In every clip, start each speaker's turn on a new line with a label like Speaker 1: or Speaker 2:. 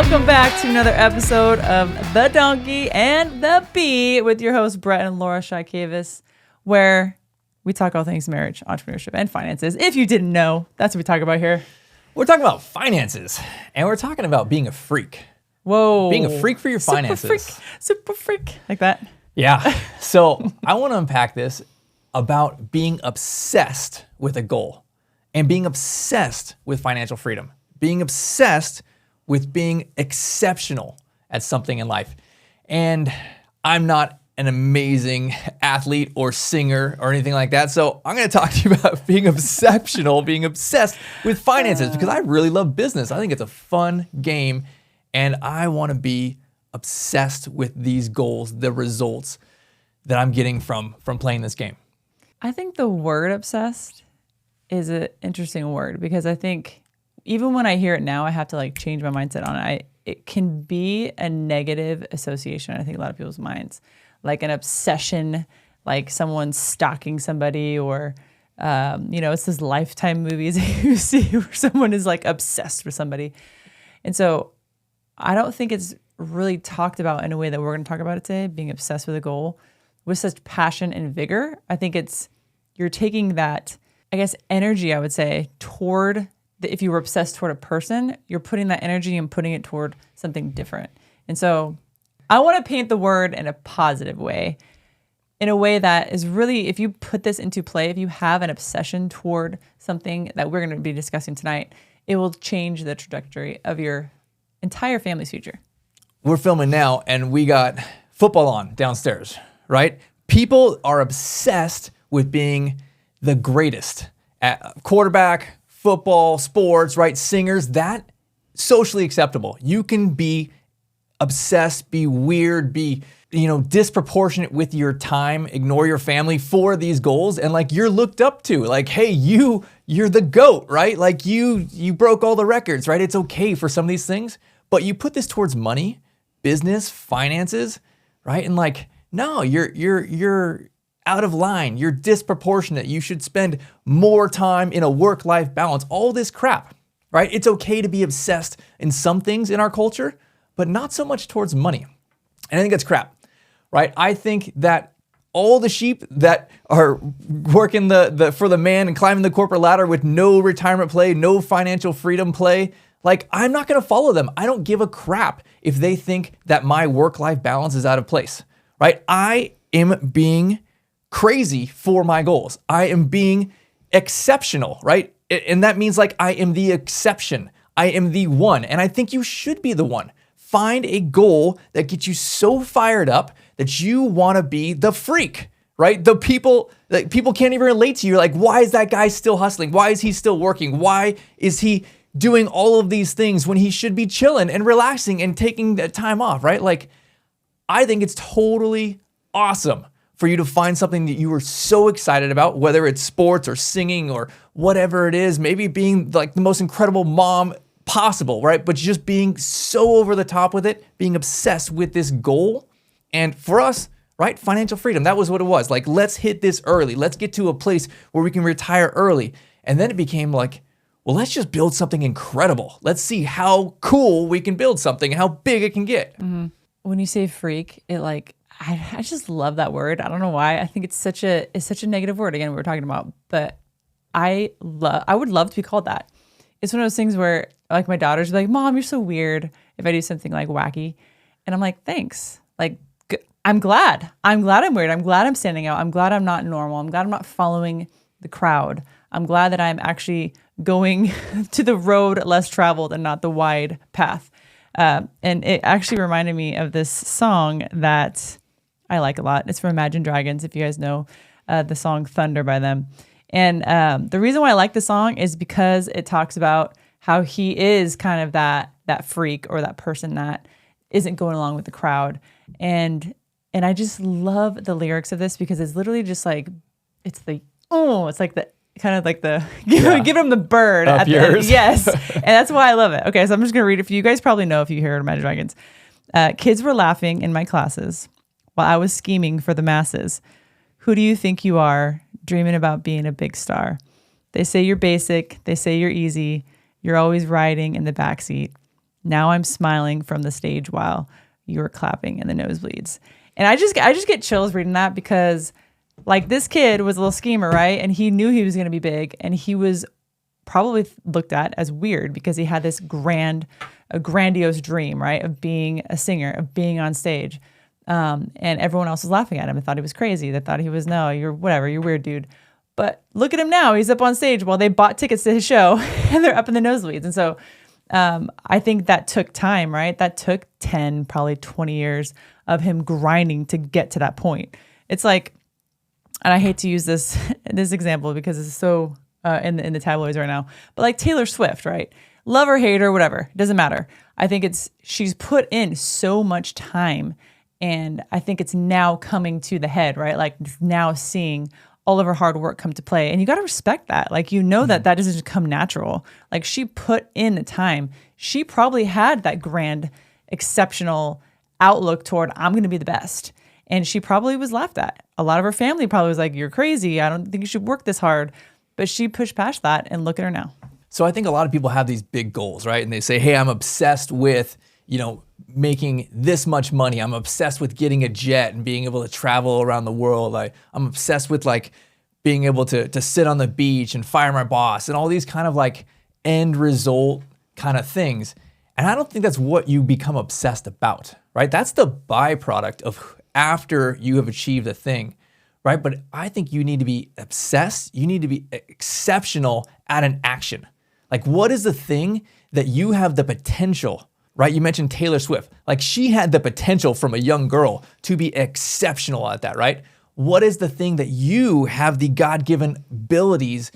Speaker 1: Welcome back to another episode of The Donkey and the Bee with your hosts, Brett and Laura Chotkevys, where we talk all things marriage, entrepreneurship, and finances. If you didn't know, that's what we talk about here.
Speaker 2: We're talking about finances, and we're talking about being a freak.
Speaker 1: Whoa.
Speaker 2: Being a freak for your finances.
Speaker 1: Super freak. Like that.
Speaker 2: Yeah. So I want to unpack this about being obsessed with a goal and being obsessed with financial freedom, being obsessed with being exceptional at something in life. And I'm not an amazing athlete or singer or anything like that. So I'm going to talk to you about being exceptional, being obsessed with finances, because I really love business. I think it's a fun game, and I want to be obsessed with these goals, the results that I'm getting from playing this game.
Speaker 1: I think the word obsessed is an interesting word, because I think even when I hear it now, I have to change my mindset on it. It can be a negative association, I think, a lot of people's minds, like an obsession, like someone stalking somebody, or it's those Lifetime movies that you see where someone is obsessed with somebody. And so I don't think it's really talked about in a way that we're going to talk about it today, being obsessed with a goal with such passion and vigor. I think you're taking that, energy, I would say, toward if you were obsessed toward a person, you're putting that energy and putting it toward something different. And so I want to paint the word in a positive way, in a way that is really, if you put this into play, if you have an obsession toward something that we're going to be discussing tonight, it will change the trajectory of your entire family's future.
Speaker 2: We're filming now, and we got football on downstairs, right? People are obsessed with being the greatest at quarterback, football, sports, right? Singers, that socially acceptable. You can be obsessed, be weird, be, disproportionate with your time, ignore your family for these goals, and you're looked up to. Hey, you're the GOAT, right? You broke all the records, right? It's okay for some of these things, but you put this towards money, business, finances, right? And no, you're out of line. You're disproportionate. You should spend more time in a work-life balance. All this crap, right? It's okay to be obsessed in some things in our culture, but not so much towards money. And I think that's crap, right? I think that all the sheep that are working for the man and climbing the corporate ladder with no retirement play, no financial freedom play, I'm not going to follow them. I don't give a crap if they think that my work-life balance is out of place, right? I am being crazy for my goals. I am being exceptional, right? And that means I am the exception. I am the one. And I think you should be the one. Find a goal that gets you so fired up that you want to be the freak, right? The people can't even relate to you. Why is that guy still hustling? Why is he still working? Why is he doing all of these things when he should be chilling and relaxing and taking that time off, right? I think it's totally awesome for you to find something that you were so excited about, whether it's sports or singing or whatever it is, maybe being the most incredible mom possible, right? But just being so over the top with it, being obsessed with this goal. And for us, right, financial freedom, that was what it was. Let's hit this early. Let's get to a place where we can retire early. And then it became well, let's just build something incredible. Let's see how cool we can build something, how big it can get.
Speaker 1: Mm-hmm. When you say freak, it I just love that word. I don't know why. I think it's such a negative word. Again, we were talking about, but I would love to be called that. It's one of those things where my daughters be Mom, you're so weird if I do something wacky. And I'm thanks. I'm glad I'm weird. I'm glad I'm standing out. I'm glad I'm not normal. I'm glad I'm not following the crowd. I'm glad that I'm actually going to the road less traveled and not the wide path. And it actually reminded me of this song that I like a lot. It's from Imagine Dragons, if you guys know the song Thunder by them. And the reason why I like the song is because it talks about how he is kind of that freak or that person that isn't going along with the crowd. And I just love the lyrics of this, because it's literally just it's the kind of give him the bird
Speaker 2: up
Speaker 1: at
Speaker 2: yours.
Speaker 1: the end. Yes. And that's why I love it. Okay, so I'm just going to read it for you. You guys probably know if you hear Imagine Dragons. Kids were laughing in my classes while I was scheming for the masses. Who do you think you are, dreaming about being a big star? They say you're basic. They say you're easy. You're always riding in the backseat. Now I'm smiling from the stage while you're clapping in the nosebleeds. And I just get chills reading that because like this kid was a little schemer, right? And he knew he was going to be big, and he was probably looked at as weird because he had this grandiose dream, right? Of being a singer, of being on stage. And everyone else was laughing at him and thought he was crazy. They thought he was, no, you're whatever, you're weird, dude. But look at him now. He's up on stage while they bought tickets to his show and they're up in the nosebleeds. And so I think that took time, right? That took 10, probably 20 years of him grinding to get to that point. It's like, and I hate to use this example because it's so in the tabloids right now, but like Taylor Swift, right? Love her, hate her, whatever, doesn't matter. I think she's put in so much time, and I think it's now coming to the head, right? Like now seeing all of her hard work come to play, and you got to respect that. Like, you know, that doesn't just come natural. Like, she put in the time. She probably had that grand, exceptional outlook toward, I'm going to be the best. And she probably was laughed at. A lot of her family probably was like, you're crazy. I don't think you should work this hard. But she pushed past that, and look at her now.
Speaker 2: So I think a lot of people have these big goals, right? And they say, hey, I'm obsessed with, making this much money. I'm obsessed with getting a jet and being able to travel around the world. I'm obsessed with like being able to sit on the beach and fire my boss and all these kind of like end result kind of things. And I don't think that's what you become obsessed about, right? That's the byproduct of after you have achieved a thing, right? But I think you need to be obsessed. You need to be exceptional at an action. Like, what is the thing that you have the potential, right? You mentioned Taylor Swift. Like, she had the potential from a young girl to be exceptional at that, right? What is the thing that you have the God-given abilities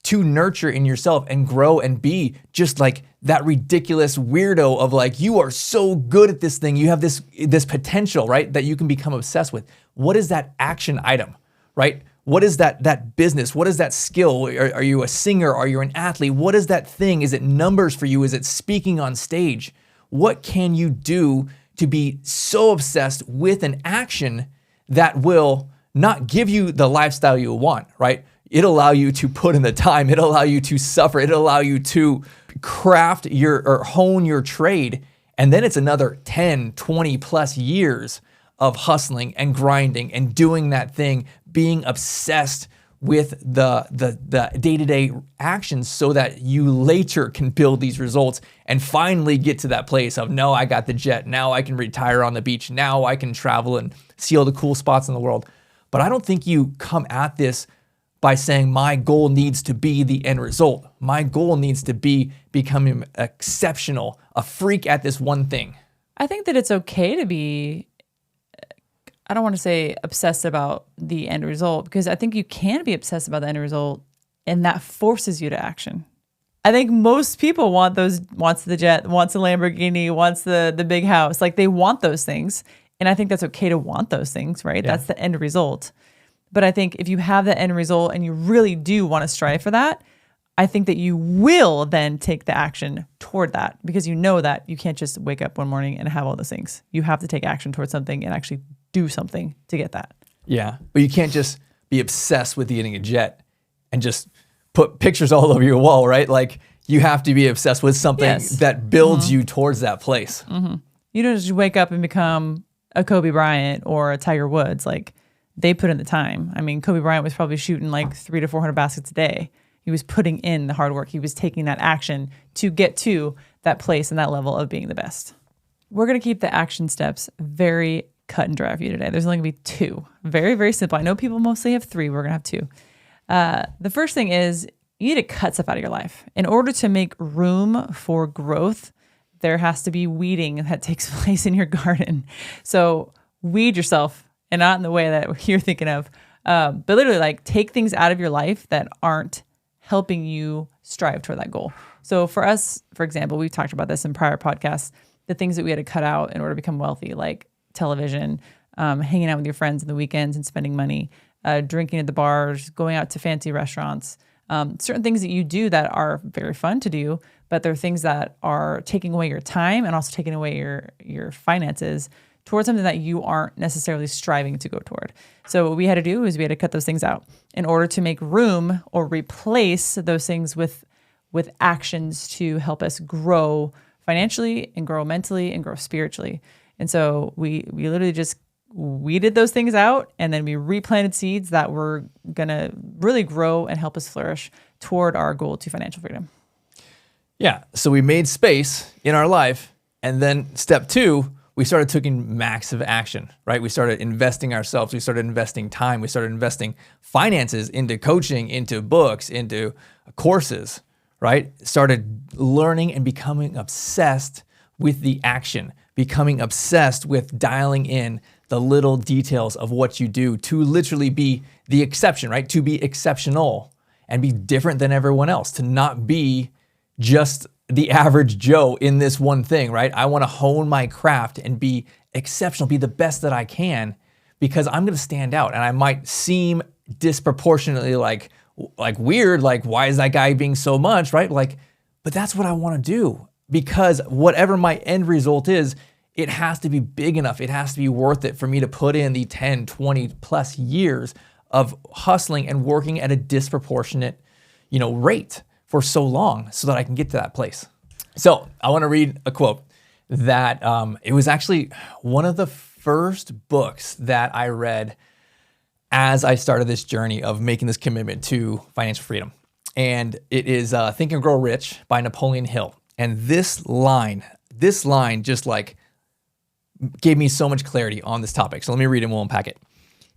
Speaker 2: to nurture in yourself and grow and be just like that ridiculous weirdo of like, you are so good at this thing. You have this potential, right? That you can become obsessed with. What is that action item, right? What is that business? What is that skill? Are you a singer? Are you an athlete? What is that thing? Is it numbers for you? Is it speaking on stage? What can you do to be so obsessed with an action that will not give you the lifestyle you want, right? It'll allow you to put in the time. It'll allow you to suffer. It'll allow you to craft or hone your trade. And then it's another 10, 20 plus years of hustling and grinding and doing that thing, being obsessed with the day-to-day actions so that you later can build these results and finally get to that place of, no, I got the jet. Now I can retire on the beach. Now I can travel and see all the cool spots in the world. But I don't think you come at this by saying my goal needs to be the end result. My goal needs to be becoming exceptional, a freak at this one thing.
Speaker 1: I think that it's okay to be, I don't want to say obsessed about the end result, because I think you can be obsessed about the end result and that forces you to action. I think most people wants the jet, wants a Lamborghini, wants the big house. Like, they want those things. And I think that's okay to want those things, right? Yeah. That's the end result. But I think if you have the end result and you really do want to strive for that, I think that you will then take the action toward that, because you know that you can't just wake up one morning and have all those things. You have to take action towards something and actually do something to get that.
Speaker 2: Yeah, but you can't just be obsessed with getting a jet and just put pictures all over your wall, right? Like, you have to be obsessed with something that builds you towards that place.
Speaker 1: Mm-hmm. You don't just wake up and become a Kobe Bryant or a Tiger Woods. Like, they put in the time. I mean, Kobe Bryant was probably shooting like 300 to 400 baskets a day. He was putting in the hard work. He was taking that action to get to that place and that level of being the best. We're going to keep the action steps very cut and dry for you today. There's only going to be 2. Very, very simple. I know people mostly have 3. We're going to have 2. The first thing is you need to cut stuff out of your life. In order to make room for growth, there has to be weeding that takes place in your garden. So weed yourself. And not in the way that you're thinking of, but literally like take things out of your life that aren't helping you strive toward that goal. So for us, for example, we've talked about this in prior podcasts, the things that we had to cut out in order to become wealthy, like television, hanging out with your friends on the weekends and spending money, drinking at the bars, going out to fancy restaurants, certain things that you do that are very fun to do, but they're things that are taking away your time and also taking away your finances towards something that you aren't necessarily striving to go toward. So what we had to do is we had to cut those things out in order to make room or replace those things with actions to help us grow financially and grow mentally and grow spiritually. And so we literally just weeded those things out, and then we replanted seeds that were going to really grow and help us flourish toward our goal to financial freedom.
Speaker 2: Yeah. So we made space in our life. And then step 2, we started taking massive action, right? We started investing ourselves. We started investing time. We started investing finances into coaching, into books, into courses, right? Started learning and becoming obsessed with the action, becoming obsessed with dialing in the little details of what you do to literally be the exception, right? To be exceptional and be different than everyone else, to not be just the average Joe in this one thing, right? I want to hone my craft and be exceptional, be the best that I can, because I'm going to stand out, and I might seem disproportionately like weird, like why is that guy being so much, right? Like, but that's what I want to do, because whatever my end result is, it has to be big enough. It has to be worth it for me to put in the 10, 20 plus years of hustling and working at a disproportionate, rate for so long so that I can get to that place. So I want to read a quote that it was actually one of the first books that I read as I started this journey of making this commitment to financial freedom. And it is Think and Grow Rich by Napoleon Hill. And this line just like gave me so much clarity on this topic. So let me read it and we'll unpack it.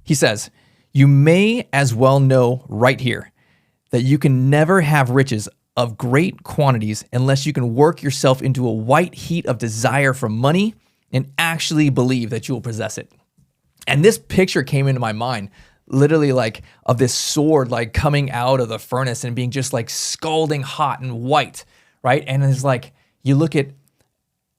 Speaker 2: He says, "You may as well know right here that you can never have riches of great quantities unless you can work yourself into a white heat of desire for money and actually believe that you will possess it." And this picture came into my mind, literally like of this sword like coming out of the furnace and being just like scalding hot and white, right? And it's like, you look at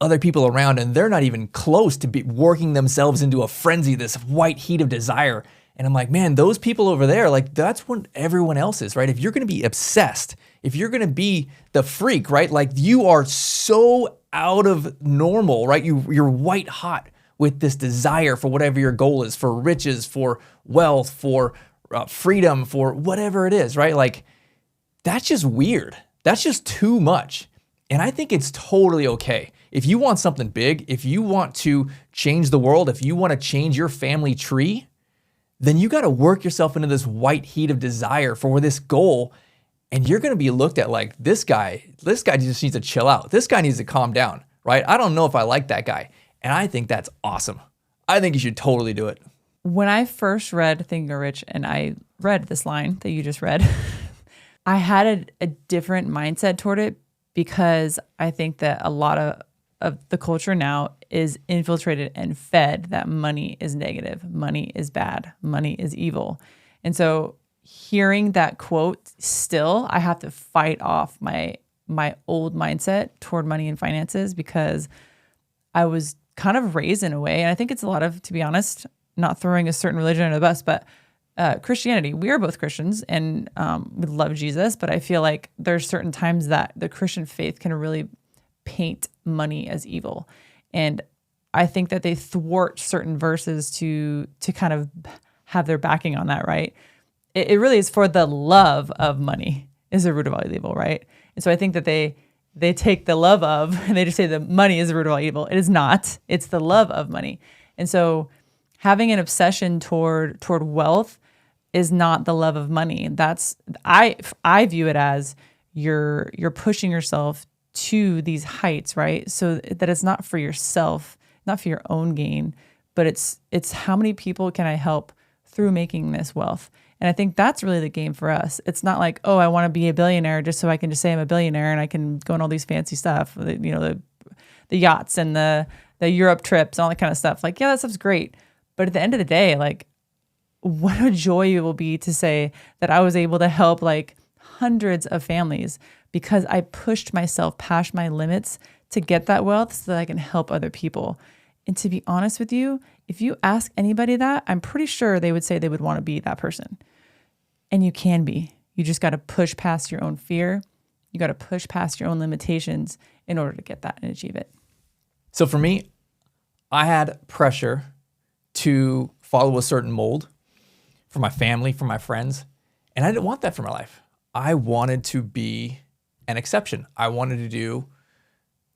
Speaker 2: other people around and they're not even close to be working themselves into a frenzy, this white heat of desire. And I'm like, man, those people over there, like that's what everyone else is, right? If you're going to be obsessed, if you're going to be the freak, right? Like you are so out of normal, right? You're white hot with this desire for whatever your goal is, for riches, for wealth, for freedom, for whatever it is, right? Like that's just weird. That's just too much. And I think it's totally okay. If you want something big, if you want to change the world, if you want to change your family tree, then you got to work yourself into this white heat of desire for this goal. And you're going to be looked at like, this guy just needs to chill out. This guy needs to calm down, right? I don't know if I like that guy. And I think that's awesome. I think you should totally do it.
Speaker 1: When I first read Think and Grow Rich and I read this line that you just read, I had a different mindset toward it, because I think that a lot of the culture now is infiltrated and fed that money is negative, money is bad, money is evil. And so hearing that quote, still, I have to fight off my old mindset toward money and finances, because I was kind of raised in a way. And I think it's a lot of, to be honest, not throwing a certain religion under the bus, but Christianity. We are both Christians and we love Jesus, but I feel like there's certain times that the Christian faith can really paint money as evil. And I think that they thwart certain verses to kind of have their backing on that, right? It really is for the love of money is the root of all evil, right? And so I think that they take the love of, and they just say the money is the root of all evil. It is not. It's the love of money. And so having an obsession toward wealth is not the love of money. That's I view it as you're pushing yourself to these heights, right? So that it's not for yourself, not for your own gain, but it's how many people can I help through making this wealth? And I think that's really the game for us. It's not like, oh, I want to be a billionaire just so I can just say I'm a billionaire and I can go on all these fancy stuff, the yachts and the Europe trips and all that kind of stuff. Like, yeah, that stuff's great. But at the end of the day, like, what a joy it will be to say that I was able to help like hundreds of families because I pushed myself past my limits to get that wealth so that I can help other people. And to be honest with you, if you ask anybody that, I'm pretty sure they would say they would want to be that person. And you can be. You just got to push past your own fear. You got to push past your own limitations in order to get that and achieve it.
Speaker 2: So for me, I had pressure to follow a certain mold for my family, for my friends, and I didn't want that for my life. I wanted to be an exception. I wanted to do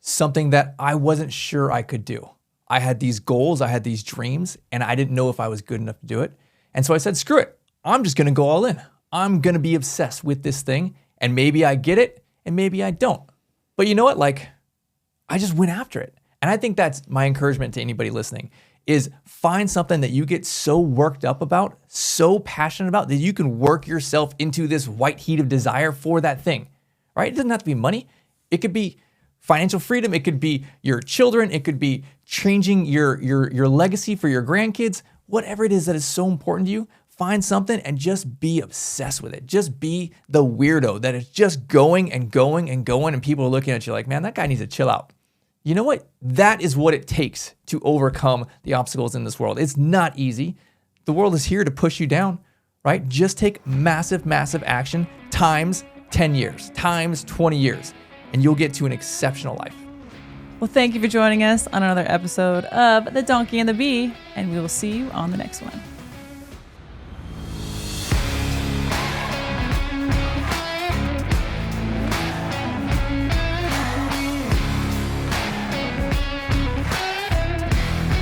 Speaker 2: something that I wasn't sure I could do. I had these goals, I had these dreams, and I didn't know if I was good enough to do it. And so I said, screw it. I'm just going to go all in. I'm going to be obsessed with this thing, and maybe I get it and maybe I don't. But you know what? Like, I just went after it. And I think that's my encouragement to anybody listening is find something that you get so worked up about, so passionate about that you can work yourself into this white heat of desire for that thing, right? It doesn't have to be money. It could be financial freedom. It could be your children. It could be changing your legacy for your grandkids. Whatever it is that is so important to you, find something and just be obsessed with it. Just be the weirdo that is just going and going and going, and people are looking at you like, man, that guy needs to chill out. You know what? That is what it takes to overcome the obstacles in this world. It's not easy. The world is here to push you down, right? Just take massive, massive action times 10 years, times 20 years, and you'll get to an exceptional life.
Speaker 1: Well, thank you for joining us on another episode of The Donkey and the Bee, and we will see you on the next one.